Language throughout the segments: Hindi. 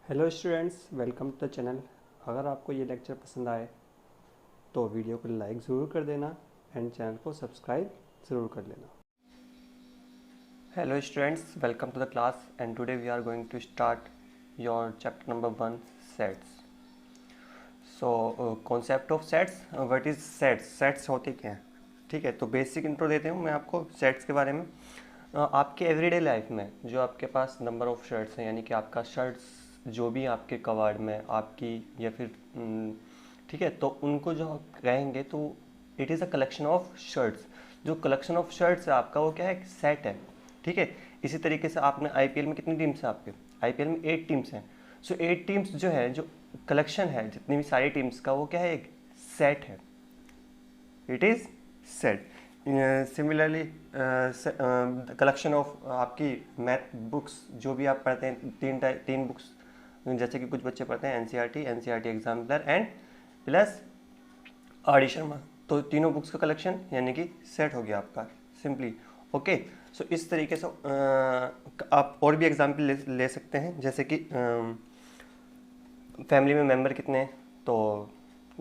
Hello students, welcome to the channel. अगर आपको ये लेक्चर पसंद आए तो वीडियो को लाइक ज़रूर कर देना एंड चैनल को सब्सक्राइब ज़रूर कर लेना। Hello students, welcome to the class and today we are going to start your chapter number 1 sets. So concept of sets, what is sets, sets होते क्या हैं। ठीक है, तो बेसिक इंट्रो देते हूँ मैं आपको सेट्स के बारे में। आपके एवरीडे लाइफ में जो आपके पास नंबर ऑफ शर्ट्स हैं, यानी कि आपका शर्ट्स जो भी आपके कबाड़ में आपकी या फिर ठीक है, तो उनको जो आप कहेंगे तो it is a collection of shirts. जो कलेक्शन ऑफ शर्ट्स है आपका वो क्या है, एक सेट है। ठीक है, इसी तरीके से आपने आईपीएल में कितनी टीम्स हैं आपके, आईपीएल में 8 टीम्स हैं। सो 8 टीम्स जो है, जो कलेक्शन है जितनी भी सारी टीम्स का, वो क्या है, एक सेट है। It is set. Similarly collection of आपकी मैथ बुक्स जो भी आप पढ़ते हैं, तीन बुक्स जैसे कि कुछ बच्चे पढ़ते हैं NCERT exemplar and plus R D Sharma, तो तीनों बुक्स का कलेक्शन यानी कि सेट हो गया आपका सिंपली। ओके, सो इस तरीके से आप और भी एग्जाम्पल ले सकते हैं, जैसे कि फैमिली में मेंबर कितने हैं, तो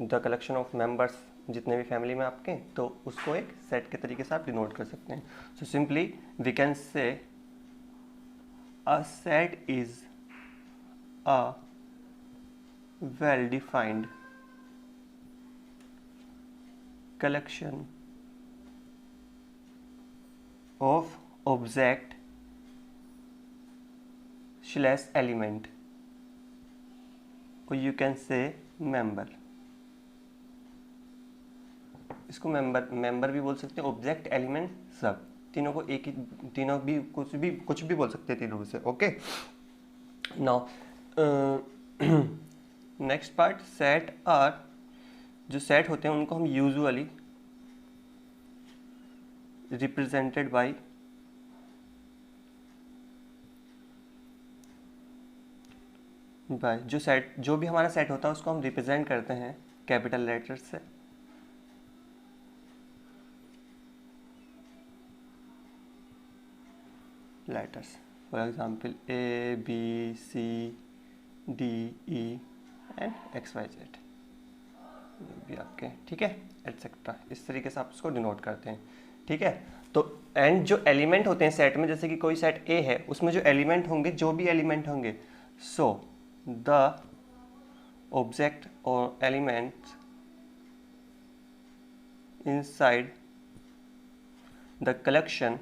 द कलेक्शन ऑफ मेंबर्स जितने भी फैमिली में आपके, तो उसको एक सेट के तरीके से आप डिनोट कर सकते हैं। So simply we can say a set is a well defined collection of object slash element, or you can say member। इसको मेंबर भी बोल सकते हैं, ऑब्जेक्ट एलिमेंट सब, तीनों को एक ही, तीनों भी कुछ भी बोल सकते हैं तीनों से। Okay, now next part, set are, जो सेट होते हैं उनको हम यूजुअली रिप्रेजेंटेड बाय जो भी हमारा सेट होता है उसको हम रिप्रेजेंट करते हैं कैपिटल लेटर्स से। Letters for example A B C D E and X Y Z भी आपके, ठीक है, एटसेट्रा। इस तरीके से आप उसको डिनोट करते हैं। ठीक है, तो एंड जो एलिमेंट होते हैं सेट में, जैसे कि कोई सेट ए है, उसमें जो एलिमेंट होंगे, जो भी एलिमेंट होंगे, सो द ऑब्जेक्ट और element inside the collection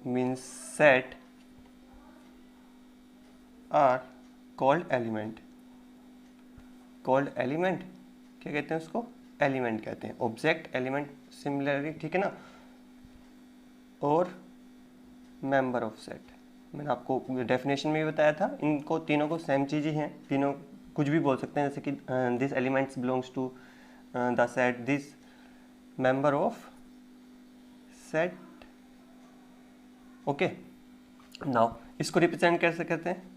means set are called element. Called element क्या कहते हैं उसको, एलिमेंट कहते हैं, ऑब्जेक्ट एलिमेंट सिमिलरली, ठीक है ना। और मेंबर ऑफ सेट, मैंने आपको डेफिनेशन में भी बताया था, इनको तीनों को सेम चीज़ ही हैं, तीनों कुछ भी बोल सकते हैं, जैसे कि this elements belongs to the set, this member of set. Okay, now इसको रिप्रेजेंट कैसे करते हैं,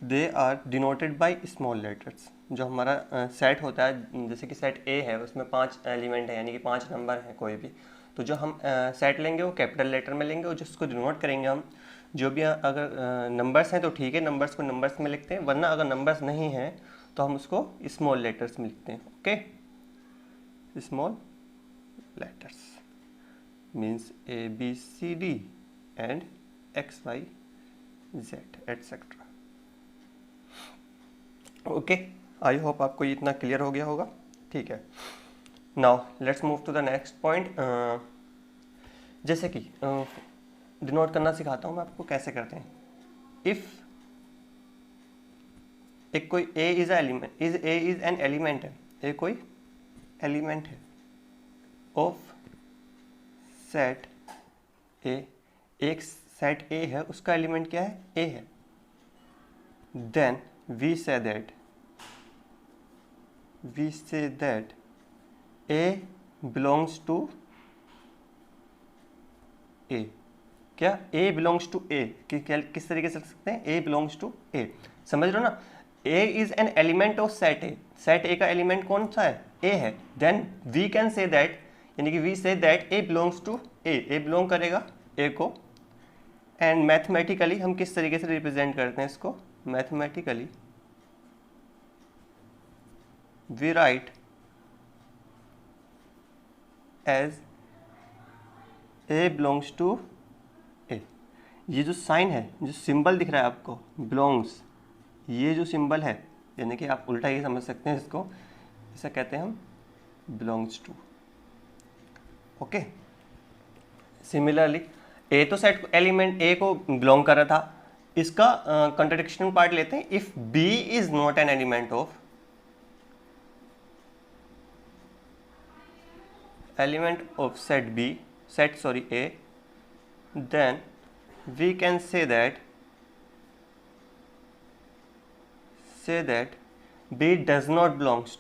they are denoted by small letters. जो हमारा सेट होता है, जैसे कि सेट ए है, उसमें 5 एलिमेंट है, यानी कि 5 नंबर हैं कोई भी, तो जो हम सेट लेंगे वो कैपिटल लेटर में लेंगे, और जिसको डिनोट करेंगे हम, जो भी अगर नंबर्स हैं तो ठीक है, नंबर्स को नंबर्स में लिखते हैं, वरना अगर नंबर्स नहीं हैं तो हम उसको स्मॉल लेटर्स में लिखते हैं। Okay, small letters means A B C D and X Y Z etcetera. Okay, I hope आपको ये इतना क्लियर हो गया होगा। ठीक है, now let's move to the next point. जैसे कि डिनोट करना सिखाता हूँ मैं आपको कैसे करते हैं। इफ एक कोई A is element, A is an element है, ए कोई एलिमेंट है ऑफ सेट ए, एक सेट ए है, उसका एलिमेंट क्या है, ए है, then we say that A belongs to A। क्या A belongs to A किस तरीके से लिख सकते हैं, A belongs to A, समझ रहे हो ना। A is an element of set A, set A का एलिमेंट कौन सा है, A है, then we can say that यानी कि we say that A belongs to A बिलोंग करेगा ए को। एंड मैथमेटिकली हम किस तरीके से रिप्रेजेंट करते हैं इसको, mathematically we write as A belongs to A. ये जो साइन है, जो सिंबल दिख रहा है आपको बिलोंग्स, ये जो सिंबल है, यानी कि आप उल्टा ये समझ सकते हैं इसको, इसे कहते हैं हम बिलोंग्स टू। ओके, सिमिलरली ए तो सेट एलिमेंट ए को बिलोंग कर रहा था, इसका कंट्राडिक्शन पार्ट लेते हैं। If B is not an element of set B, set sorry A, then we can say that B does not belongs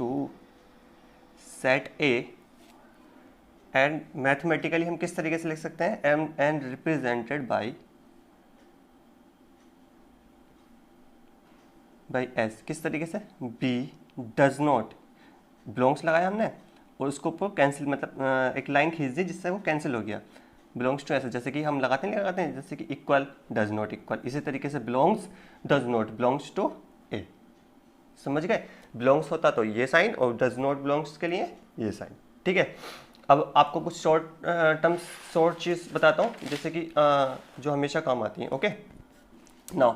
to set A, and mathematically हम किस तरीके से लिख सकते हैं, and represented by S। किस तरीके से, B does not, बिलोंग्स लगाया हमने और उसको ऊपर कैंसिल, मतलब एक लाइन खींच दी जिससे वो कैंसिल हो गया, बिलोंग्स टू ऐसे, जैसे कि हम लगाते हैं जैसे कि इक्वल डज नॉट इक्वल, इसी तरीके से belongs does not belongs to A. समझ गए, बिलोंग्स होता तो ये साइन और डज नॉट बिलोंग्स के लिए ये साइन। ठीक है, अब आपको कुछ शॉर्ट चीज़ बताता हूँ, जैसे कि जो हमेशा काम आती हैं। ओके, नाउ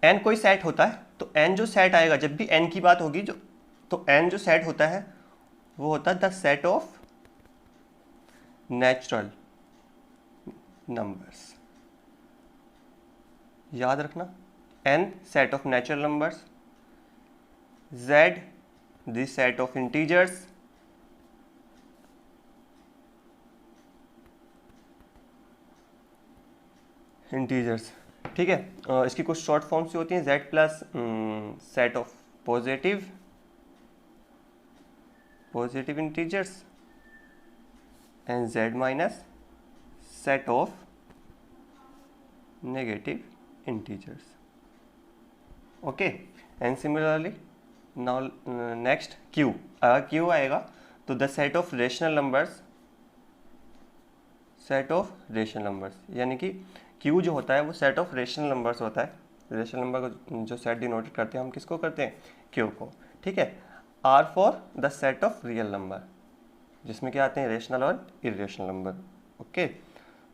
एन कोई सेट होता है तो एन जो सेट आएगा, जब भी एन की बात होगी, जो तो एन जो सेट होता है वो होता है the set of natural numbers. याद रखना, N set of natural numbers, Z the set of integers, ठीक है। इसकी कुछ शॉर्ट फॉर्म्स होती हैं, z plus set of positive integers and z minus set of negative integers. Okay, and similarly now next q, अगर q आएगा तो the set of rational numbers, यानी कि Q जो होता है वो सेट ऑफ रेशनल नंबर्स होता है। रेशनल नंबर को जो सेट डिनोटेड करते हैं हम किसको करते हैं, Q को। ठीक है, R for the set of real number, जिसमें क्या आते हैं, रेशनल और irrational number. Okay,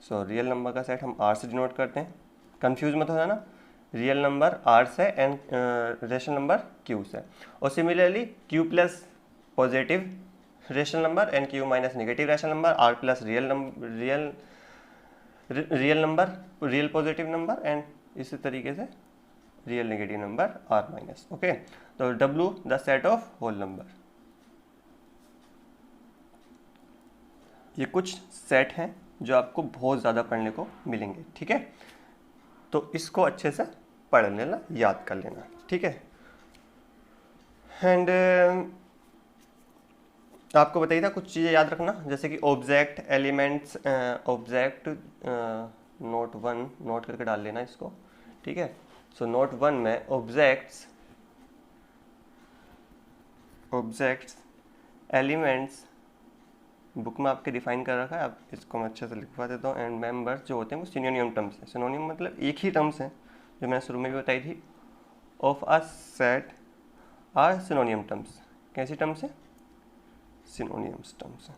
so real number का सेट हम R से डिनोट करते हैं, कंफ्यूज मत होना ना, रियल नंबर R से एंड रेशनल नंबर Q से। और similarly Q plus positive rational number and Q minus negative rational number, R plus real positive number and इसी तरीके से real negative number R minus. Okay, तो W the set of whole number. ये कुछ सेट हैं जो आपको बहुत ज़्यादा पढ़ने को मिलेंगे। ठीक है, तो इसको अच्छे से पढ़ लेना, याद कर लेना। ठीक है, एंड आपको बताइए था कुछ चीज़ें याद रखना, जैसे कि object, elements, object note 1 note करके डाल लेना इसको। ठीक है, सो नोट 1 में ऑब्जेक्ट्स, एलिमेंट्स बुक में आपके डिफाइन कर रखा है, आप इसको मैं अच्छे से लिखवा देता हूँ। एंड मेंबर्स जो होते हैं वो सिनोनियम टर्म्स हैं। सिनोनियम मतलब एक ही टर्म्स हैं जो मैंने शुरू में भी बताई थी, of a set are synonym terms. कैसी टर्म्स हैं, सिनोनियम्स टर्म्स हैं।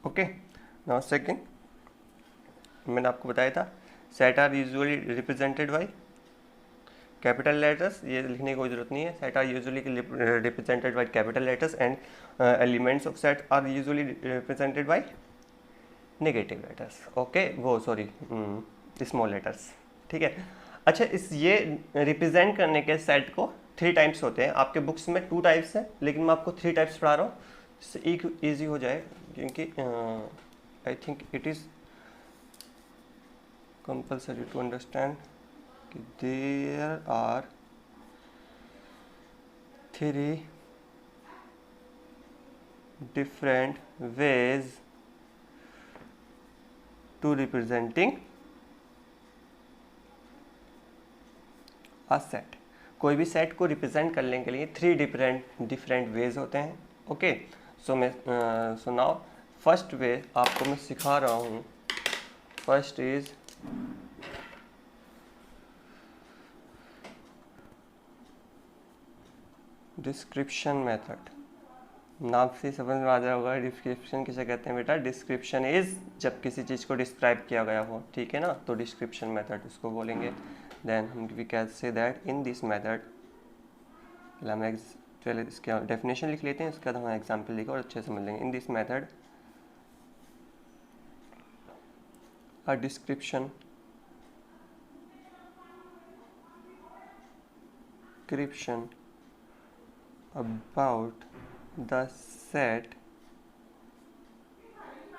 ओके, नाउ सेकंड, मैंने आपको बताया था set are usually represented by capital letters, ये लिखने की कोई जरूरत नहीं है। Set are usually represented by capital letters and elements of set are usually represented by negative letters. Okay, वो सॉरी स्मॉल लेटर्स। ठीक है, अच्छा, इस ये रिप्रेजेंट करने के सेट को 3 टाइप्स होते हैं। आपके बुक्स में 2 टाइप्स हैं, लेकिन मैं आपको 3 टाइप्स पढ़ा रहा हूँ, इससे एक ईजी हो जाए, क्योंकि I think it is compulsory to understand कि there are 3 different ways to representing a set. कोई भी सेट को रिप्रेजेंट करने के लिए 3 डिफरेंट वेज होते हैं। Okay, so now first way आपको मैं सिखा रहा हूँ। First is description method. नाम से समझ में आ जाएगा होगा डिस्क्रिप्शन किसे कहते हैं बेटा। डिस्क्रिप्शन इज जब किसी चीज़ को डिस्क्राइब किया गया हो, ठीक है ना, तो डिस्क्रिप्शन मेथड इसको बोलेंगे। देन हम we can say that in this method, पहले इसके डेफिनेशन लिख लेते हैं, उसके बाद हम एग्जाम्पल लिखो और अच्छे से समझ लेंगे। इन this method a description about the set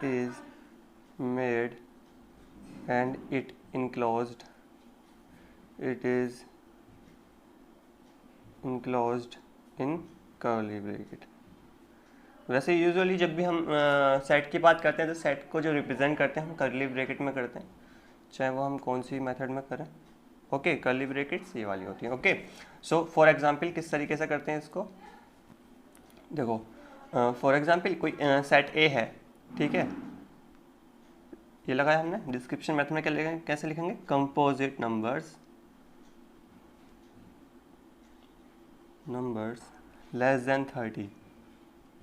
is made and it is enclosed in curly bracket। वैसे यूजुअली जब भी हम सेट की बात करते हैं तो सेट को जो रिप्रेजेंट करते हैं हम कर्ली ब्रैकेट में करते हैं, चाहे वो हम कौन सी मेथड में करें। ओके, कर्ली ब्रैकेट्स ये वाली होती है। ओके, सो फॉर एग्जांपल किस तरीके से करते हैं इसको, देखो फॉर एग्जांपल कोई सेट ए है, ठीक है, ये लगाया हमने। डिस्क्रिप्शन मेथड में क्या लिखेंगे, कैसे लिखेंगे, कंपोजिट नंबर्स लेस देन 30।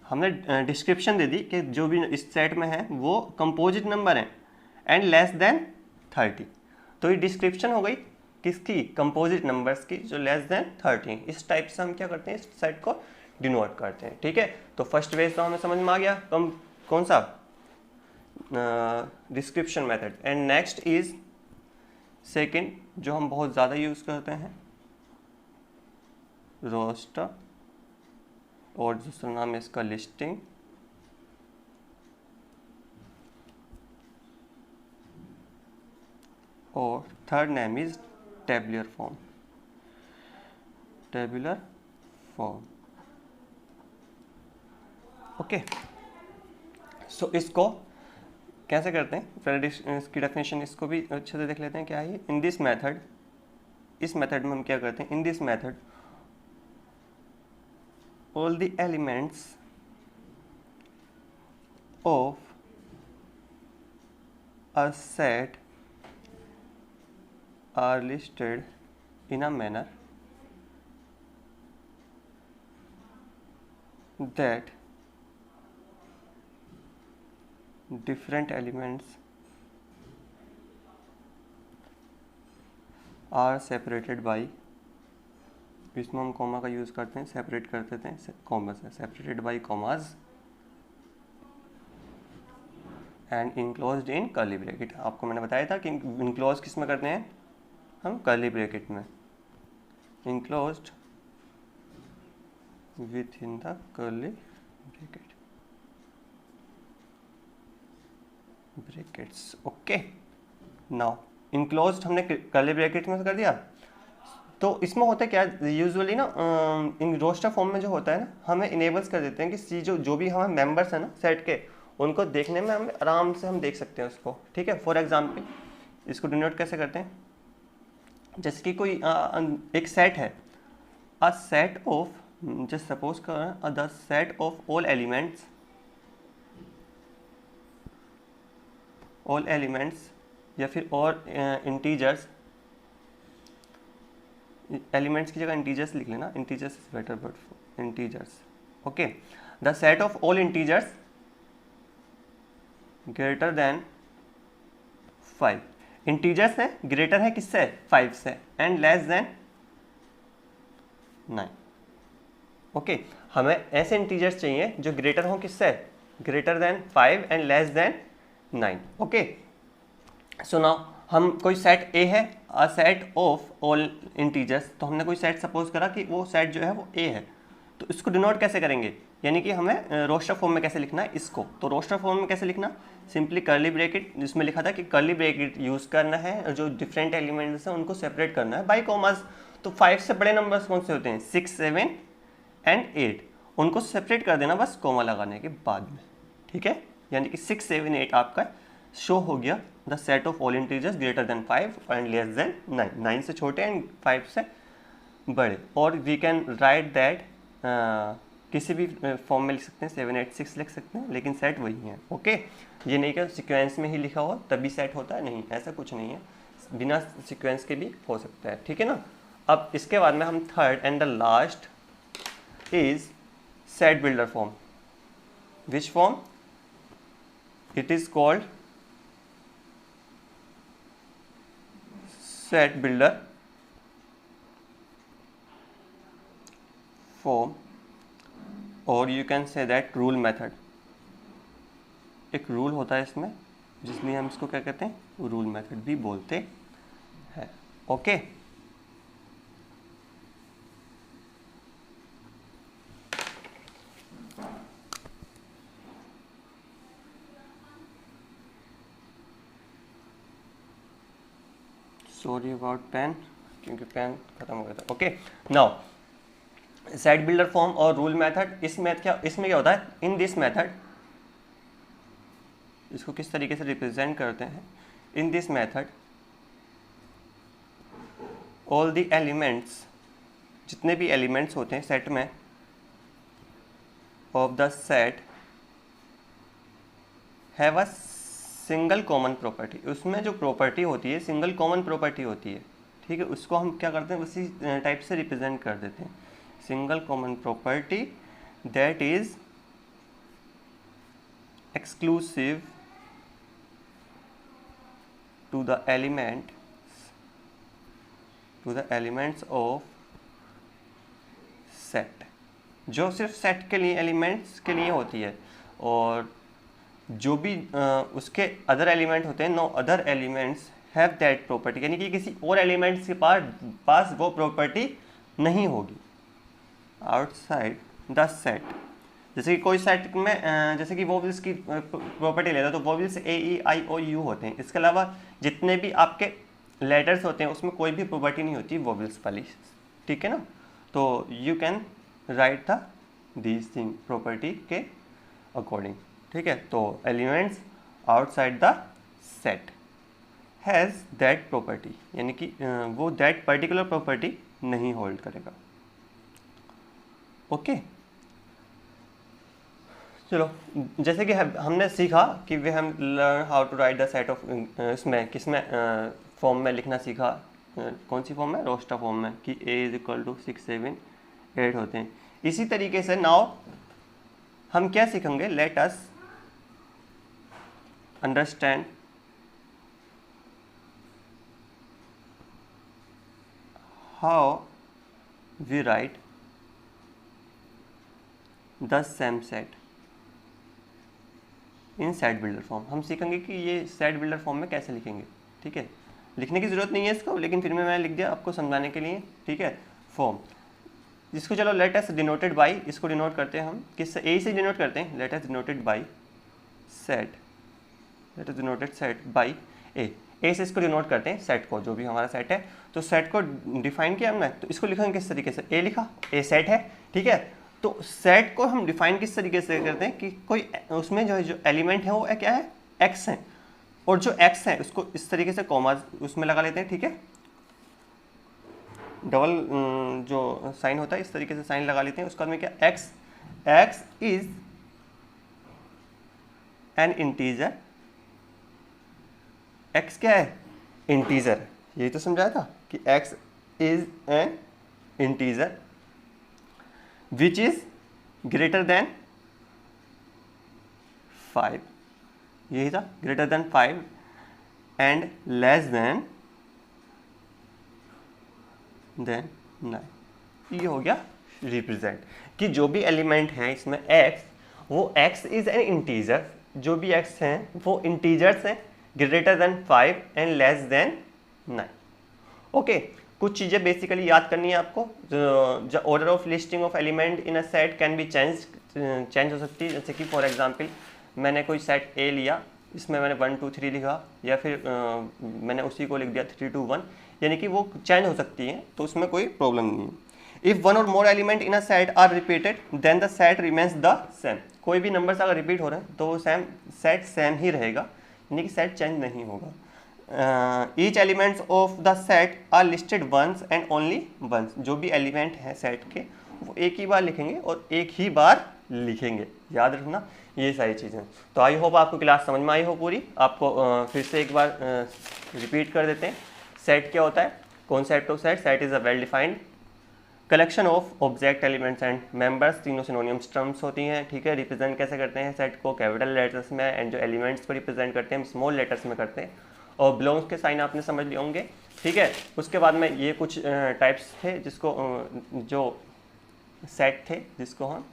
हमने डिस्क्रिप्शन दे दी कि जो भी इस सेट में है वो कंपोजिट नंबर है एंड लेस देन 30। तो ये डिस्क्रिप्शन हो गई किसकी, कंपोजिट नंबर्स की, जो लेस देन 30। इस टाइप से हम क्या करते हैं, इस सेट को डिनोट करते हैं। ठीक है, तो फर्स्ट वेज तो हमें समझ में आ गया, कौन सा, description method. And next is second, जो हम बहुत ज़्यादा यूज़ करते हैं, रोस्टर, और दूसरा नाम है इसका लिस्टिंग। और third name is tabular form. Okay, so इसको कैसे करते हैं, पहले इसकी डेफिनेशन इसको भी अच्छे से देख लेते हैं क्या है। इन दिस मेथड, इस मेथड में हम क्या करते हैं, इन this method all the elements of a set are listed in a manner that different elements are separated by, इसमें हम कॉमा का यूज़ करते हैं, सेपरेट कर देते हैं कॉमा से, separated by commas and enclosed in curly bracket. आपको मैंने बताया था कि इनक्लोज किस में करते हैं हम, कर्ली ब्रैकेट में, enclosed with in the curly brackets. Okay, now enclosed हमने कर्ली ब्रैकेट में कर दिया। तो इसमें होता है क्या, यूजुअली ना इन रोस्टर फॉर्म में जो होता है ना, हमें इनेबल्स कर देते हैं कि जो भी हमारे मेंबर्स हैं ना सेट के, उनको देखने में हमें आराम से हम देख सकते हैं उसको। ठीक है, फॉर एग्जांपल इसको डिनोट कैसे करते हैं, जैसे कि कोई एक सेट है, a set of, just suppose कर the set of all elements या फिर और इंटीजर्स, एलिमेंट्स की जगह इंटीजर्स लिख लेना, integers is better but integers. Okay, the set of all integers greater than 5। Integers है, ग्रेटर है किससे, 5 से, एंड लेस देन 9। ओके, हमें ऐसे इंटीजर्स चाहिए जो ग्रेटर हो किससे, greater than 5 and less than 9। Okay, so now हम कोई सेट ए है, a set of all integers, तो हमने कोई सेट सपोज करा कि वो सेट जो है वो ए है, तो इसको डिनोट कैसे करेंगे, यानी कि हमें रोस्टर फॉर्म में कैसे लिखना है इसको। तो रोस्टर फॉर्म में कैसे लिखना, सिंपली कर्ली ब्रैकेट, जिसमें लिखा था कि कर्ली ब्रैकेट यूज़ करना है और जो डिफरेंट एलिमेंट्स हैं उनको सेपरेट करना है बाय कॉमास। तो 5 से बड़े नंबर्स कौन से होते हैं, 6, 7 एंड 8, उनको सेपरेट कर देना बस कॉमा लगाने के बाद में। ठीक है, यानी कि 6, 7, 8 आपका शो हो गया the set of all integers greater than 5 and less than 9, 9 से छोटे एंड 5 से बड़े। और वी कैन राइट दैट किसी भी फॉर्म में लिख सकते हैं, 7 8 6 लिख सकते हैं, लेकिन सेट वही है। ओके, ये नहीं कि सीक्वेंस में ही लिखा हो तभी सेट होता है, नहीं, ऐसा कुछ नहीं है, बिना सीक्वेंस के भी हो सकता है, ठीक है ना। अब इसके बाद में हम third and the last is set builder form. Which form? It is called set builder form, और you can say that rule method. एक रूल होता है इसमें, जिसलिए हम इसको क्या कहते हैं, रूल मेथड भी बोलते हैं। ओके, सॉरी अबाउट पेन, क्योंकि पेन खत्म हो गया था। Okay, now set builder form और रूल मेथड, इसमें क्या होता है, इन दिस मेथड, इसको किस तरीके से रिप्रेजेंट करते हैं, इन this method all the elements, जितने भी एलिमेंट्स होते हैं सेट में, of the set have a single common property. उसमें जो प्रॉपर्टी होती है सिंगल कॉमन प्रॉपर्टी होती है, ठीक है, उसको हम क्या करते हैं, उसी टाइप से रिप्रेजेंट कर देते हैं, single common property that is exclusive to the elements of set, जो सिर्फ सेट के लिए, एलिमेंट्स के लिए होती है, और जो भी उसके अदर एलिमेंट होते हैं, no other elements have that property, यानी कि किसी और एलिमेंट्स के पास वो प्रॉपर्टी नहीं होगी आउटसाइड द सेट। जैसे कि कोई सेट में जैसे कि वोवेल्स की प्रॉपर्टी लेता है, तो vowels A E I O you होते हैं, इसके अलावा जितने भी आपके लेटर्स होते हैं उसमें कोई भी प्रॉपर्टी नहीं होती वोवेल्स वाली, ठीक है ना। तो you can write the these thing property के अकॉर्डिंग, ठीक है। तो elements outside the set has that property, यानी कि वो दैट पर्टिकुलर प्रॉपर्टी नहीं होल्ड करेगा। ओके, चलो, जैसे कि हमने सीखा कि वे हम learn how to write the set of, इसमें किसमें फॉर्म में लिखना सीखा, कौन सी फॉर्म में, रोस्टर फॉर्म में, कि a इज इक्वल टू 6 7 8 होते हैं। इसी तरीके से नाउ हम क्या सीखेंगे, let us understand how we write the same set in set builder form. हम सीखेंगे कि ये सेट बिल्डर फॉर्म में कैसे लिखेंगे, ठीक है। लिखने की ज़रूरत नहीं है इसको, लेकिन फिर मैंने लिख दिया आपको समझाने के लिए, ठीक है। फॉर्म, जिसको चलो लेट अस डिनोटेड बाय, इसको डिनोट करते हैं हम किससे, ए से डिनोट करते हैं, let us denoted by set, let us denoted set by A से इसको डिनोट करते हैं सेट को, जो भी हमारा सेट है। तो सेट को डिफाइन किया हमने, तो इसको लिखेंगे किस तरीके से, ए लिखा, ए सेट है, ठीक है। तो सेट को हम डिफाइन किस तरीके से करते हैं कि कोई उसमें जो एलिमेंट है वो क्या है, एक्स है, और जो एक्स है उसको इस तरीके से कॉमा उसमें लगा लेते हैं, ठीक है। डबल जो साइन होता है इस तरीके से साइन लगा लेते हैं, उसके बाद में क्या, x is an integer, x क्या है, इंटीजर, यही तो समझाया था कि x is an integer which is greater than 5, यही था, greater than 5 and less than 9। ये हो गया रिप्रेजेंट कि जो भी एलिमेंट है इसमें x, वो x इज एन इंटीजर, जो भी x हैं वो इंटीजर्स हैं, greater than 5 and less than 9। Okay, कुछ चीज़ें बेसिकली याद करनी है आपको। जो order of listing of element in a set can be change हो सकती है। जैसे कि फॉर एग्जांपल मैंने कोई सेट ए लिया, इसमें मैंने 1 2 3 लिखा, या फिर मैंने उसी को लिख दिया 3 2 1, यानी कि वो चेंज हो सकती है, तो उसमें कोई प्रॉब्लम नहीं है। If one or more element in a set are repeated then the set remains the same. कोई भी नंबर्स अगर रिपीट हो रहे हैं तो वो सेट सेम ही रहेगा, यानी कि सेट चेंज नहीं होगा। Each elements of the set are listed once and only once, जो भी एलिमेंट हैं सेट के वो एक ही बार लिखेंगे और एक ही बार लिखेंगे, याद रखना ये सारी चीज़ें। तो आई होप आपको क्लास समझ में आई हो पूरी। आपको फिर से एक बार रिपीट कर देते हैं। सेट क्या होता है, concept of set, set is a well defined collection of object elements and members, तीनों सिनोनिम्स टर्म्स होती हैं, ठीक है। रिप्रेजेंट कैसे करते हैं सेट को, कैपिटल लेटर्स में, एंड जो एलिमेंट्स को रिप्रेजेंट करते हैं हम स्मॉल लेटर्स में करते हैं, और बिलोंग्स के साइन आपने समझ लिए होंगे, ठीक है। उसके बाद में ये कुछ टाइप्स थे जिसको जो सेट थे जिसको हम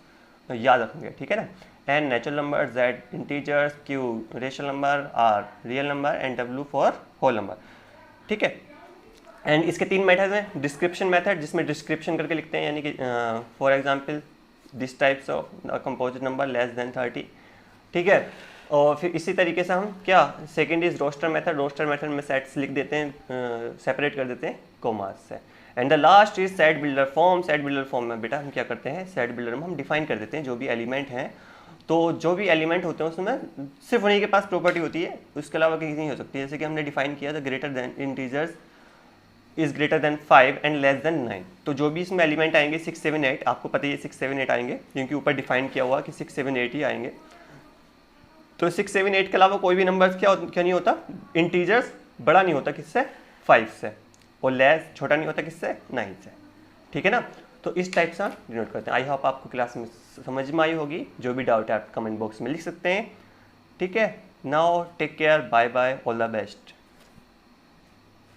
याद रखेंगे, ठीक है ना। N natural number, Z integers, Q rational number, R real number and W for whole number, ठीक है। एंड इसके 3 मेथड हैं। डिस्क्रिप्शन मेथड, जिसमें डिस्क्रिप्शन करके लिखते हैं, यानी कि for example this types of composite number less than 30, ठीक है। और फिर इसी तरीके से हम क्या, second is roster method, roster method में सेट्स लिख देते हैं, सेपरेट कर देते हैं कोमास से। And the last is set builder form, set builder form में बेटा हम क्या करते हैं, सेट बिल्डर में हम डिफाइन कर देते हैं जो भी एलिमेंट हैं, तो जो भी एलिमेंट होते हैं उसमें सिर्फ उन्हीं के पास प्रॉपर्टी होती है, उसके अलावा किसी नहीं हो सकती। जैसे कि हमने डिफाइन किया था greater than integers is greater than 5 and less than 9, तो जो भी इसमें एलिमेंट आएंगे 6, 7, 8, आपको पता ही है 6, 7, 8 आएंगे क्योंकि ऊपर डिफाइन किया हुआ कि 6, 7, 8 ही आएंगे। तो 6, 7, 8 के अलावा कोई भी नंबर क्या नहीं होता, इंटीजर्स बड़ा नहीं होता किससे, 5 से, और लेस छोटा नहीं होता किससे, 9 से, ठीक है ना। तो इस टाइप से डिनोट करते हैं। आई होप आपको क्लास में समझ में आई होगी। जो भी डाउट है आप कमेंट बॉक्स में लिख सकते हैं, ठीक है। Now take care, bye bye, all the best.